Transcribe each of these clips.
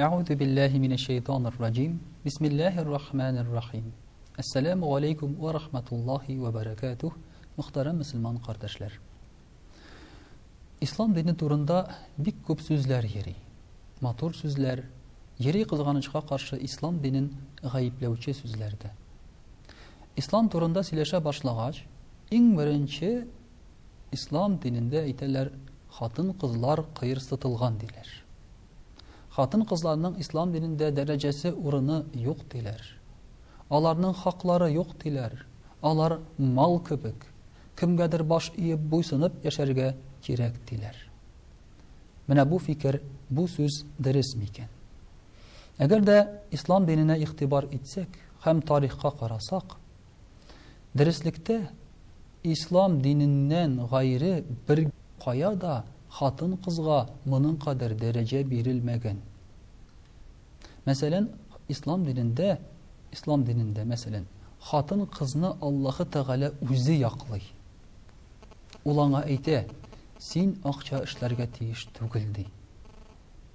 أعوذ بالله من الشيطان الرجيم بسم الله الرحمن الرحيم Assalamu alaikum wa rahmatullahi wa barakatuh. Muhtaram Müslüman kardeşler. İslam dini turunda bik köp sözler yeri. Matur sözler, yeri kızganıçka karşı İslam dinin gayipleuvchi sözlerde. İslam turunda sileşe başlagaç, en birinci İslam dininde ayteler hatın kızlar kıyırsıtılgan diler. Hatın kızlarının İslam dininde derecesi urunu yok diler. Alarның haqlары yok diler. Алар мал көбік. Кімгәдір баш иеп буйсынып яшәргә кирәк диләр. Менә бу фикер, бу сүз дөрес микән? Әгәр дә ислам диненә игътибар итсәк, һәм тарихка карасак, дөреслектә ислам диненнән гайры бер кая да хатын кызга моның кадәр дәрәҗә бирелмәгән. Мәсәлән, ислам dininde mesela hatın kızını Allah'ı Teala üzi yaklay. Ulana әйтә, син акча эшләргә тиеш түгел ди.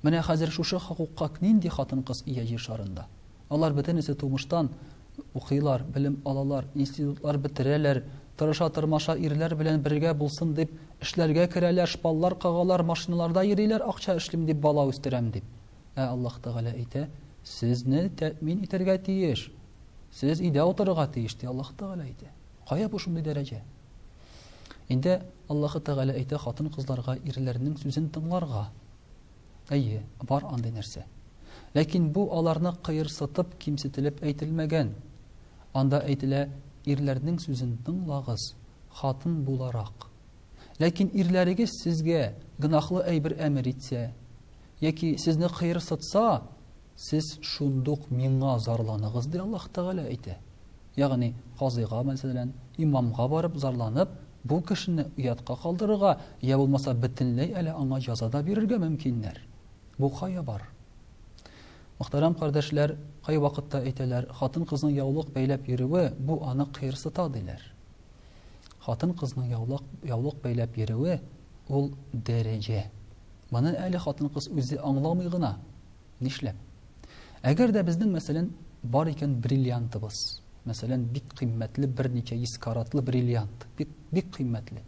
Менә хәзер шушы хукукка нинди хатын кыз ия шарында. Алар бөтенесе тумыштан укыйлар, белем алалар, институтлар бетерәләр, тырыша-тырмаша ирләр белән бергә булсын дип эшләргә керәләр, шпаллар кагалар, машиналарда йөриләр, акча эшлим дип бала үстерәм дип. Аллаһ Теала әйтә, Сезне тәэмин итәргә тиеш. Сез идә утырырга тиеш ди Аллаһ Теала әйтә. Кая бу шундый дәрәҗә? Инде Аллаһ Теала әйтә хатын кызларга ирләрнең сүзен тыңларга. Әйе, бар андый нәрсә. Ләкин бу аларны кыерсытып, кимсетелеп әйтелмәгән. Анда әйтелә, ирләрнең сүзен тыңлагыз, хатын буларак. Ләкин ирләрегез сезгә гынахлы әйбер әмер итсә, яки сезне кыерсытса, Siz şunduk ming'a zarlanıгыз ди Аллаһ Теала әйтә. Ягъни казыйга мәсәлән, имамга барып зарланып, бу кешене уятка калдырырга, я булмаса бөтенләй әле аңа язада бирергә мөмкиннәр. Бу кая бар? Мөхтәрәм кардәшләр, кай вакытта әйтәләр, хатын кызның яулык бәйләп йөрүе бу аны кыерсыта диләр. Хатын кызның яулык бәйләп йөрүе ул дәрәҗә. Моны әле хатын кыз үзе аңламый гына. Нишләп? Әгәр дә безнең мәсәлән бар икән бриллиантыбыз, мәсәлән бик кыйммәтле берничә 100 каратлы бриллиант, бик кыйммәтле.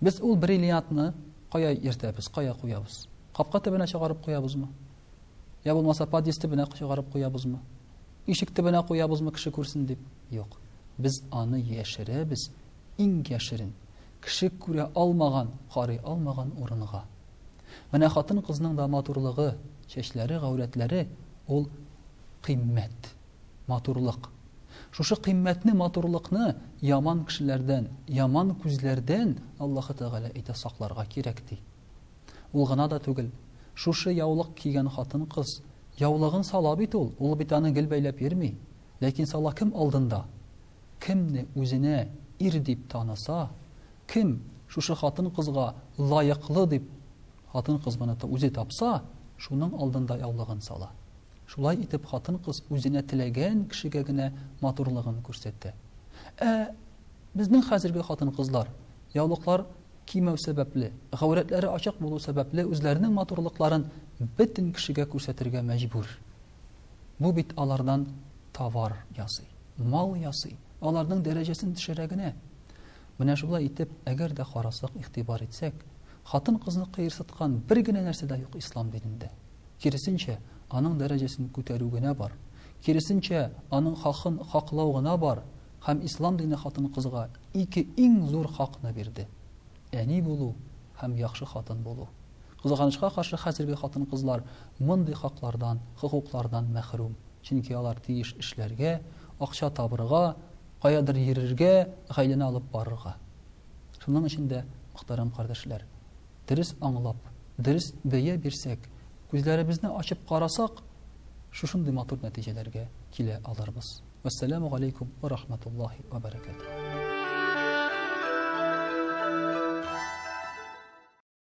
Без ул бриллиантны кая йөртәбез, кая куябыз? Капка төбенә чыгарып куябызмы? Я булмаса подъезд төбенә чыгарып куябызмы? Ишек төбенә куябызмы кеше күрсен дип? Юк. Без аны яшерәбез, иң яшерен, кеше күрә алмаган, карый алмаган урынга. Менә хатын кызның да матурлыгы, чәчләре, гәүрәтләре ул кыйммәт, матурлык. Шушы кыйммәтне, матурлыкны яман кешеләрдән, яман күзләрдән Аллаһ Теала әйтә сакларга кирәк ди. Ул гына да түгел. Шушы яулык кигән хатын кыз яулыгын сала бит ул бит аны гел бәйләп йөрми. Ләкин сала кем алдында? Кемне үзенә ир дип таныса, кем шушы хатын кызга лаеклы дип хатын кыз моны үзе тапса, шуның алдында яулыгын сала. Шулай итеп хатын кыз үзенә теләгән кешегә генә матурлыгын күрсәтә. Безнең хәзерге хатын кызлар яулыклар кимәү сәбәпле, гәүрәтләре ачык булу сәбәпле үзләренең матурлыкларын бөтен кешегә күрсәтергә мәҗбүр. Бу бит алардан товар ясый, мал ясый, аларның дәрәҗәсен төшерә генә. Менә шулай итеп, әгәр дә карасак, игътибар итсәк, хатын кызны кыерсыткан бер генә нәрсә дә юк ислам динендә. Киресенчә, аның дәрәҗәсен күтәрү генә бар. Киресенчә, аның хакын хаклау гына бар. Һәм ислам дине хатын кызга ике иң зур хакны бирде. Әни булу һәм яхшы хатын булу. Кызганычка каршы хәзерге хатын кызлар мондый хаклардан, хукуклардан мәхрүм. Чөнки алар тиеш эшләргә, акча табырга, каядыр йөрергә, гаиләне алып барырга. Шуның өчен дә, мөхтәрәм кардәшләр, дөрес аңлап, дөрес бәя бирсәк, күзләребезне ачып карасак, шушындый матур нәтиҗәләргә килә алырбыз. Вассаламу алейкум ва рахматуллаһи ва баракатуһ.